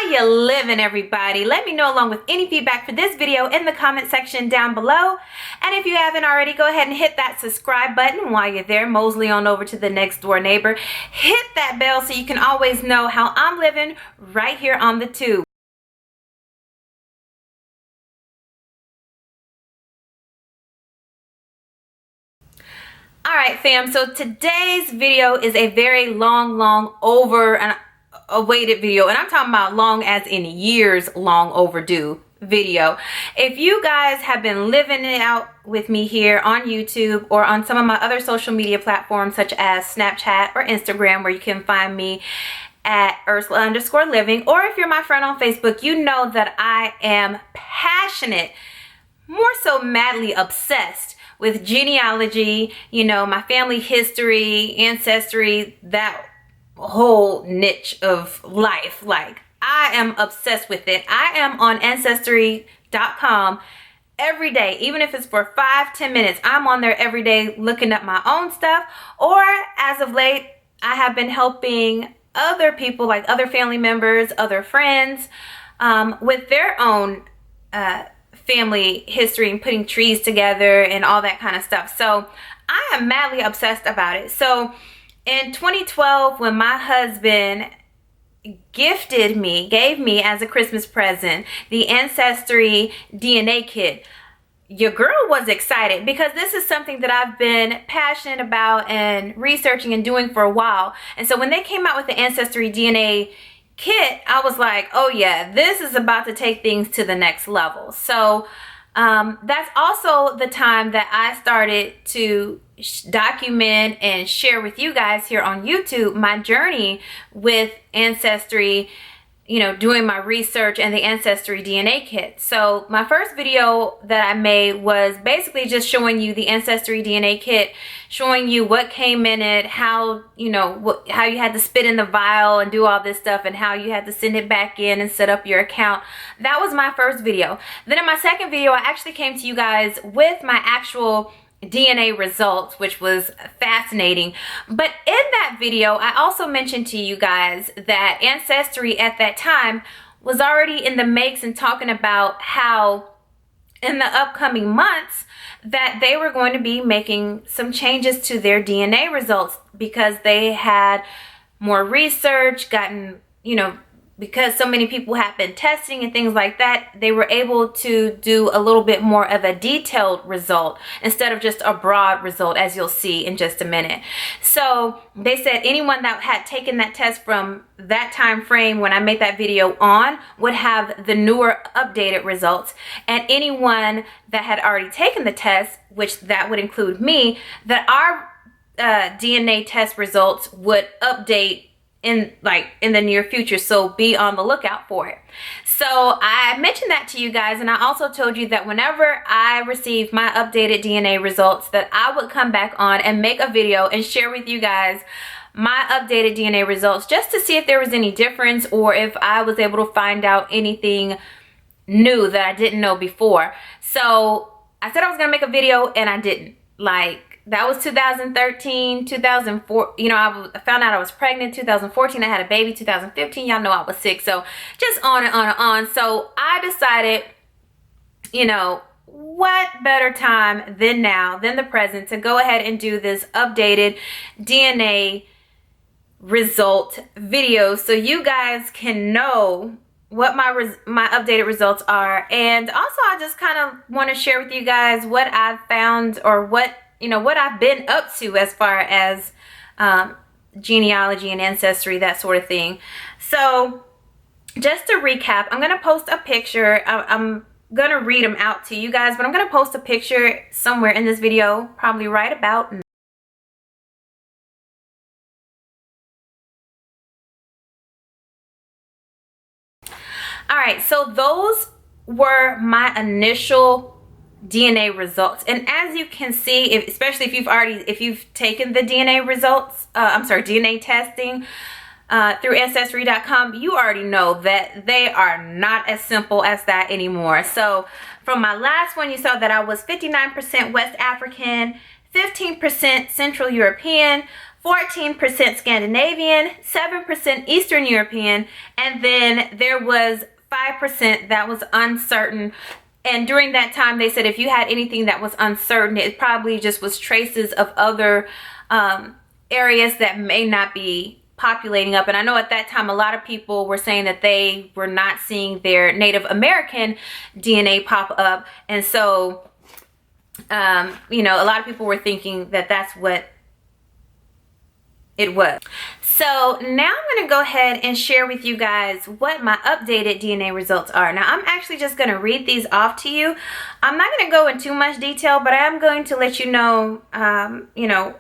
you living, everybody? Let me know along with any feedback for this video in the comment section down below. And if you haven't already, go ahead and hit that subscribe button. While you're there, mosey on over to the next door neighbor. Hit that bell so you can always know how I'm living right here on the tube. Alright fam, so today's video is a very long awaited video, and I'm talking about long as in years long overdue video. If you guys have been living it out with me here on YouTube or on some of my other social media platforms such as Snapchat or Instagram, where you can find me at Ursula_living, or if you're my friend on Facebook, you know that I am passionate, more so madly obsessed with genealogy, you know, my family history, ancestry, that whole niche of life. Like, I am obsessed with it. I am on Ancestry.com every day, even if it's for 5-10 minutes. I'm on there every day looking up my own stuff, or as of late, I have been helping other people, like other family members, other friends, with their own family history and putting trees together and all that kind of stuff. So I am madly obsessed about it. So in 2012, when my husband gave me as a Christmas present the Ancestry DNA kit, your girl was excited because this is something that I've been passionate about and researching and doing for a while. And so when they came out with the Ancestry DNA kit, I was like, oh yeah, this is about to take things to the next level. So that's also the time that I started to document and share with you guys here on YouTube my journey with Ancestry, you know, doing my research and the Ancestry DNA kit. So my first video that I made was basically just showing you the Ancestry DNA kit, showing you what came in it, how, you know, how you had to spit in the vial and do all this stuff, and how you had to send it back in and set up your account. That was my first video. Then in my second video, I actually came to you guys with my actual DNA results, which was fascinating. But in that video, I also mentioned to you guys that Ancestry at that time was already in the makes and talking about how in the upcoming months that they were going to be making some changes to their DNA results, because they had more research, gotten, you know, because so many people have been testing and things like that, they were able to do a little bit more of a detailed result instead of just a broad result, as you'll see in just a minute. So they said anyone that had taken that test from that time frame when I made that video on would have the newer updated results, and anyone that had already taken the test, which that would include me, that our DNA test results would update in the near future. So be on the lookout for it. So I mentioned that to you guys, and I also told you that whenever I received my updated DNA results, that I would come back on and make a video and share with you guys my updated DNA results, just to see if there was any difference or if I was able to find out anything new that I didn't know before. So I said I was gonna make a video, and I didn't. Like, that was 2013, 2004, you know, I found out I was pregnant. 2014, I had a baby. 2015, y'all know I was sick. So just on and on and on. So I decided, you know, what better time than now, than the present, to go ahead and do this updated DNA result video so you guys can know what my updated results are. And also, I just kind of want to share with you guys what I've found, or what, you know, what I've been up to as far as genealogy and ancestry, that sort of thing. So just to recap, I'm going to post a picture. I'm going to read them out to you guys, but I'm going to post a picture somewhere in this video, probably right about now. All right, so those were my initial DNA results, and as you can see, especially if you've taken the DNA results, DNA testing through Ancestry.com, you already know that they are not as simple as that anymore. So from my last one, you saw that I was 59% West African, 15% Central European, 14% Scandinavian, 7% Eastern European, and then there was 5% that was uncertain. And during that time, they said if you had anything that was uncertain, it probably just was traces of other areas that may not be populating up. And I know at that time, a lot of people were saying that they were not seeing their Native American DNA pop up. And so, you know, a lot of people were thinking that that's what it was. So now I'm going to go ahead and share with you guys what my updated DNA results are. Now I'm actually just going to read these off to you. I'm not going to go in too much detail, but I am going to let you know, you know,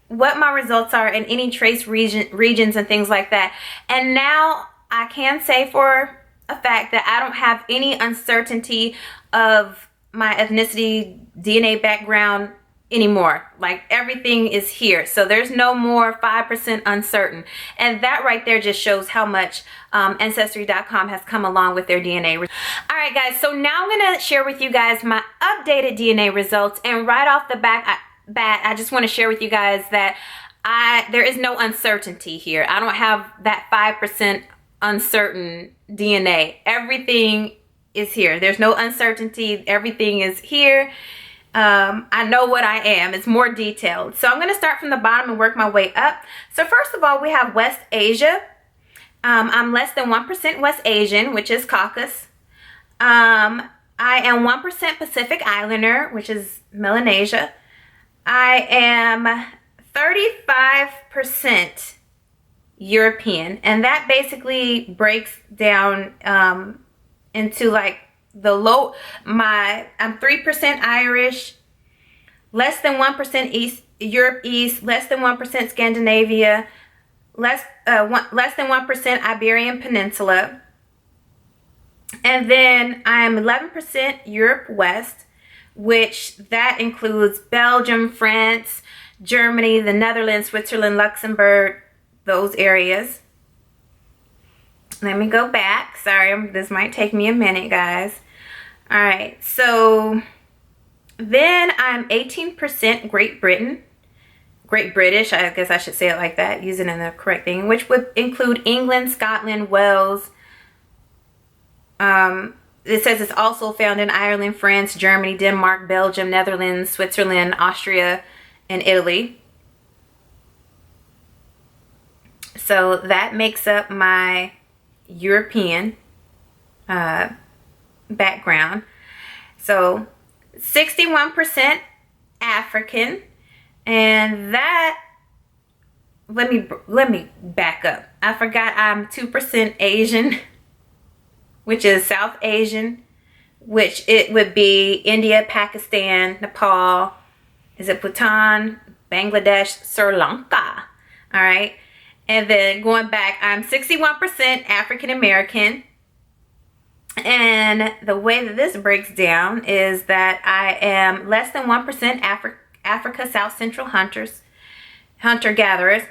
what my results are in any trace regions and things like that. And now I can say for a fact that I don't have any uncertainty of my ethnicity, DNA background anymore. Like everything is here. So there's no more 5% uncertain. And that right there just shows how much Ancestry.com has come along with their DNA. All right, guys. So now I'm going to share with you guys my updated DNA results. And right off the bat, I just want to share with you guys that there is no uncertainty here. I don't have that 5% uncertain DNA. Everything is here. There's no uncertainty. Everything is here. I know what I am. It's more detailed. So I'm going to start from the bottom and work my way up. So first of all, we have West Asia. I'm less than 1% West Asian, which is Caucasus. I am 1% Pacific Islander, which is Melanesia. I am 35% European, and that basically breaks down into like the low, I'm 3% Irish, less than 1% Europe East, less than 1% Scandinavia, less than 1% Iberian Peninsula, and then I'm 11% Europe West, which that includes Belgium, France, Germany, the Netherlands, Switzerland, Luxembourg, those areas. Let me go back. Sorry, this might take me a minute, guys. All right, so then I'm 18% Great British, I guess I should say it like that, using it in the correct thing, which would include England, Scotland, Wales. It says it's also found in Ireland, France, Germany, Denmark, Belgium, Netherlands, Switzerland, Austria, and Italy. So that makes up my European background. So 61% African, and that, let me back up. I forgot I'm 2% Asian, which is South Asian, which it would be India, Pakistan, Nepal, is it Bhutan, Bangladesh, Sri Lanka. All right. And then going back, I'm 61% African American. And the way that this breaks down is that I am less than 1% Africa South Central hunter-gatherers.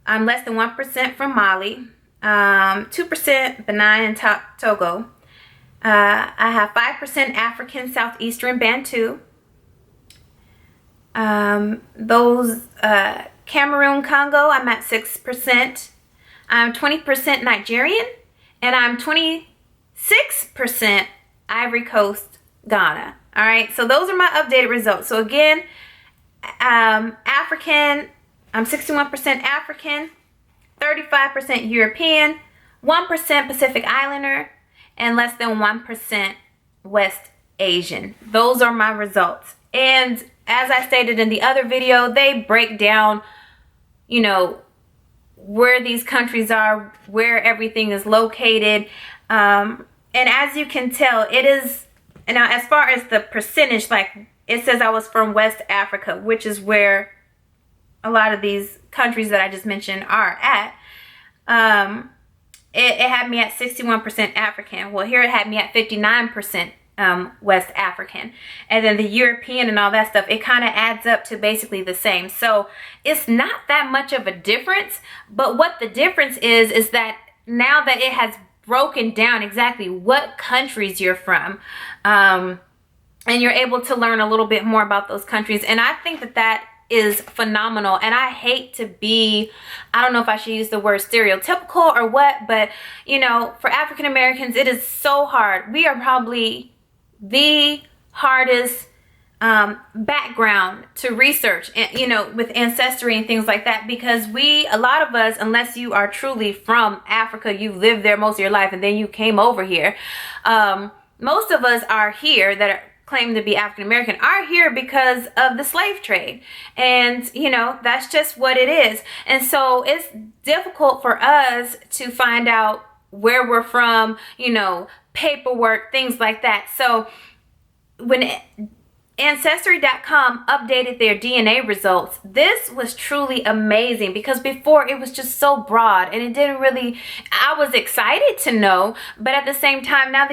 I'm less than 1% from Mali. 2% Benin and Togo. I have 5% African Southeastern Bantu. Cameroon, Congo, I'm at 6%. I'm 20% Nigerian, and I'm 26% Ivory Coast, Ghana. All right, so those are my updated results. So again, African, I'm 61% African, 35% European, 1% Pacific Islander, and less than 1% West Asian. Those are my results. And as I stated in the other video, they break down, you know, where these countries are, where everything is located. And as you can tell, it is, now as far as the percentage, like it says I was from West Africa, which is where a lot of these countries that I just mentioned are at. It had me at 61% African. Well, here it had me at 59% West African. And then the European and all that stuff, it kind of adds up to basically the same. So it's not that much of a difference. But what the difference is that now that it has broken down exactly what countries you're from, and you're able to learn a little bit more about those countries. And I think that that is phenomenal. And I hate to be, I don't know if I should use the word stereotypical or what, but you know, for African Americans, it is so hard. We are probably the hardest background to research, and you know, with Ancestry and things like that, because a lot of us, unless you are truly from Africa, you lived there most of your life and then you came over here, most of us are here that are claim to be African American are here because of the slave trade. And you know, that's just what it is. And so it's difficult for us to find out where we're from, you know, paperwork, things like that. So when Ancestry.com updated their DNA results, this was truly amazing, because before it was just so broad and it didn't really, I was excited to know, but at the same time, now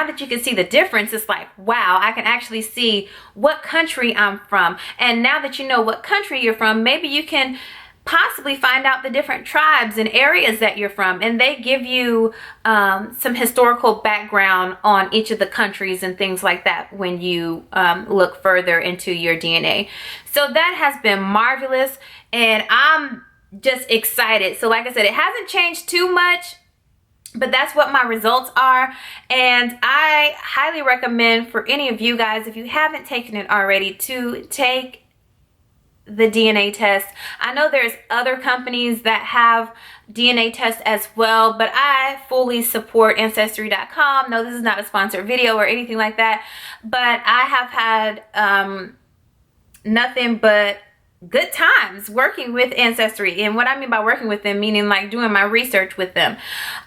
that you can see the difference, it's like, wow, I can actually see what country I'm from. And now that you know what country you're from, maybe you can possibly find out the different tribes and areas that you're from. And they give you some historical background on each of the countries and things like that when you look further into your DNA. So that has been marvelous, and I'm just excited. So like I said, it hasn't changed too much, but that's what my results are. And I highly recommend for any of you guys, if you haven't taken it already, to take the DNA test. I know there's other companies that have DNA tests as well, but I fully support Ancestry.com. No, this is not a sponsored video or anything like that, but I have had nothing but good times working with Ancestry. And what I mean by working with them, meaning like doing my research with them.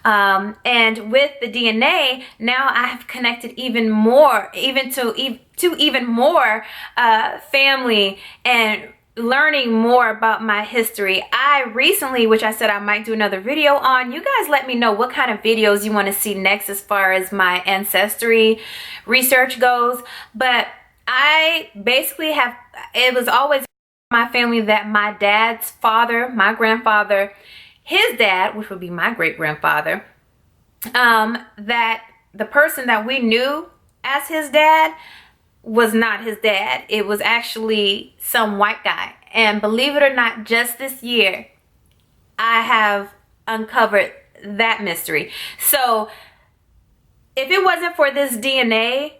And with the DNA, now I have connected even more, even more family, and learning more about my history. I recently, which I said I might do another video on, you guys let me know what kind of videos you want to see next as far as my Ancestry research goes. But I basically have, it was always my family that my dad's father, my grandfather, his dad, which would be my great-grandfather, that the person that we knew as his dad was not his dad. It was actually some white guy. And believe it or not, just this year, I have uncovered that mystery. So if it wasn't for this DNA,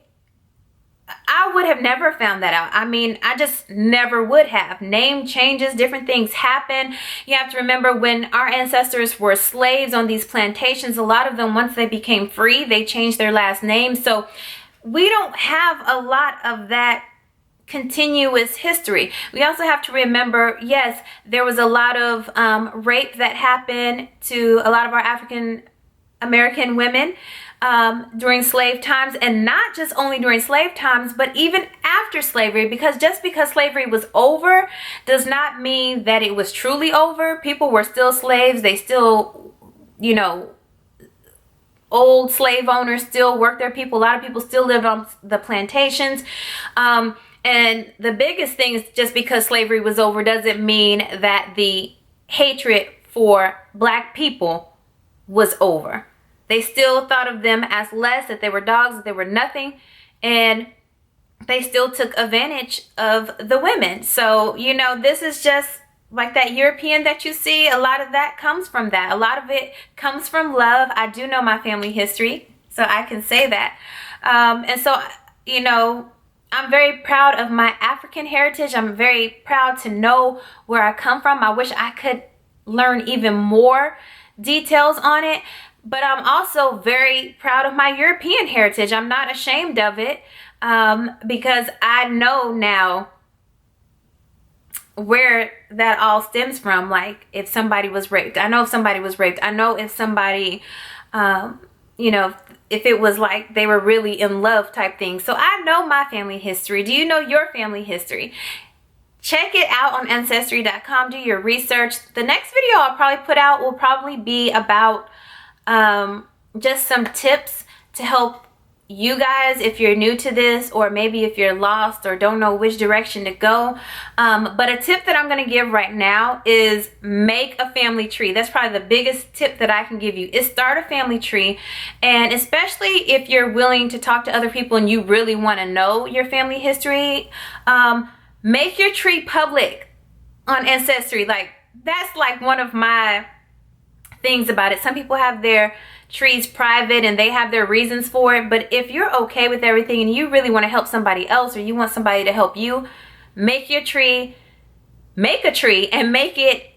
I would have never found that out. I mean, I just never would have. Name changes, different things happen. You have to remember, when our ancestors were slaves on these plantations, a lot of them, once they became free, they changed their last name. So we don't have a lot of that continuous history. We also have to remember, yes, there was a lot of rape that happened to a lot of our African American women during slave times, and not just only during slave times, but even after slavery, because just because slavery was over does not mean that it was truly over. People were still slaves. They still, you know, old slave owners still work their people. A lot of people still lived on the plantations. And the biggest thing is, just because slavery was over doesn't mean that the hatred for black people was over. They still thought of them as less, that they were dogs, that they were nothing, and they still took advantage of the women. So, you know, this is just like that European that you see. A lot of that comes from that. A lot of it comes from love. I do know my family history, so I can say that. And so, you know, I'm very proud of my African heritage. I'm very proud to know where I come from. I wish I could learn even more details on it. But I'm also very proud of my European heritage. I'm not ashamed of it, because I know now where that all stems from. Like, if somebody was raped, I know if somebody was raped. I know if somebody, you know, if it was like they were really in love type thing. So I know my family history. Do you know your family history? Check it out on Ancestry.com. Do your research. The next video I'll probably put out will probably be about just some tips to help you guys if you're new to this, or maybe if you're lost or don't know which direction to go. But a tip that I'm going to give right now is make a family tree. That's probably the biggest tip that I can give you, is start a family tree. And especially if you're willing to talk to other people and you really want to know your family history, make your tree public on Ancestry. Like, that's like one of my things about it. Some people have their trees private and they have their reasons for it, but if you're okay with everything and you really want to help somebody else, or you want somebody to help you, make a tree and make it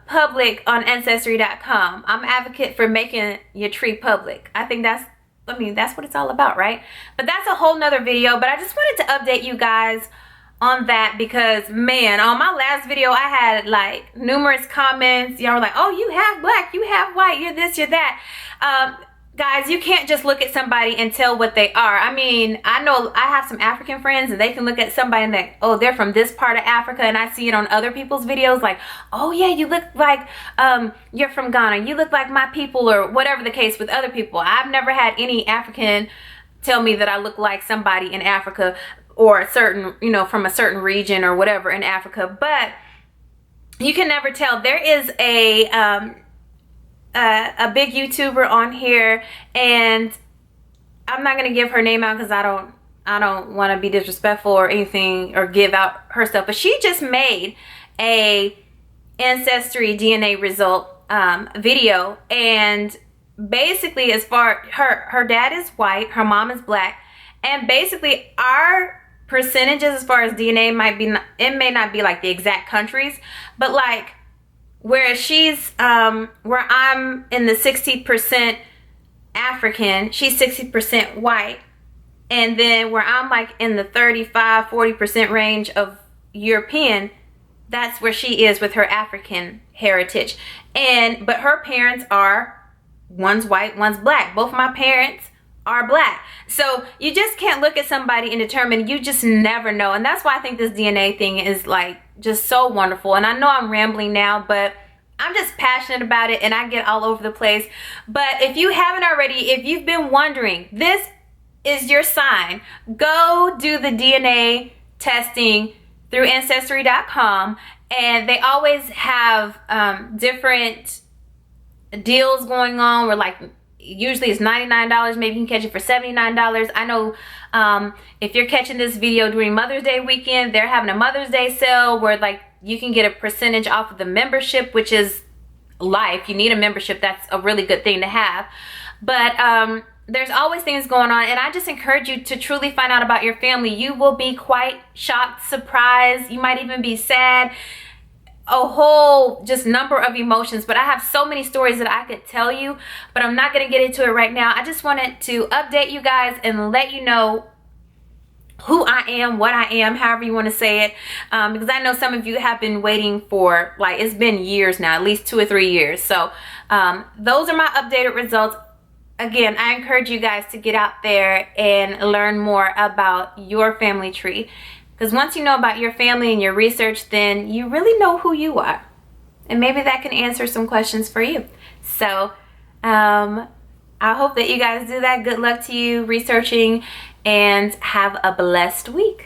public on Ancestry.com. I'm an advocate for making your tree public. I think that's what it's all about, right? But that's a whole nother video. But I just wanted to update you guys on that, because man, on my last video I had like numerous comments. Y'all were like, oh, you have black, you have white, you're this, you're that. Guys, you can't just look at somebody and tell what they are. I mean, I know I have some African friends and they can look at somebody and think, oh, they're from this part of Africa, and I see it on other people's videos like, oh yeah, you look like you're from Ghana, you look like my people, or whatever the case with other people. I've never had any African tell me that I look like somebody in Africa, or a certain, you know, from a certain region or whatever in Africa. But you can never tell. There is a big YouTuber on here, and I'm not gonna give her name out because I don't want to be disrespectful or anything, or give out her stuff, but she just made a Ancestry DNA result video, and basically, as far her dad is white, her mom is black, and basically our percentages as far as DNA it may not be like the exact countries, but like where she's where I'm in the 60% African, she's 60% white, and then where I'm like in the 35-40% range of European, that's where she is with her African heritage. But her parents are, one's white, one's black. Both my parents are black. So you just can't look at somebody and determine. You just never know. And that's why I think this DNA thing is like just so wonderful. And I know I'm rambling now, but I'm just passionate about it and I get all over the place. But if you haven't already, if you've been wondering, this is your sign. Go do the DNA testing through Ancestry.com, and they always have different deals going on where, like, usually it's $99, maybe you can catch it for $79. I know if you're catching this video during Mother's Day weekend, they're having a Mother's Day sale where like you can get a percentage off of the membership, which is life. You need a membership. That's a really good thing to have. But there's always things going on, and I just encourage you to truly find out about your family. You will be quite shocked, surprised. You might even be sad. A whole just number of emotions. But I have so many stories that I could tell you, but I'm not going to get into it right now. I just wanted to update you guys and let you know who I am, what I am, however you want to say it, because I know some of you have been waiting for, like, it's been years now, at least 2 or 3 years. So those are my updated results. Again, I encourage you guys to get out there and learn more about your family tree. Because once you know about your family and your research, then you really know who you are. And maybe that can answer some questions for you. So I hope that you guys do that. Good luck to you researching, and have a blessed week.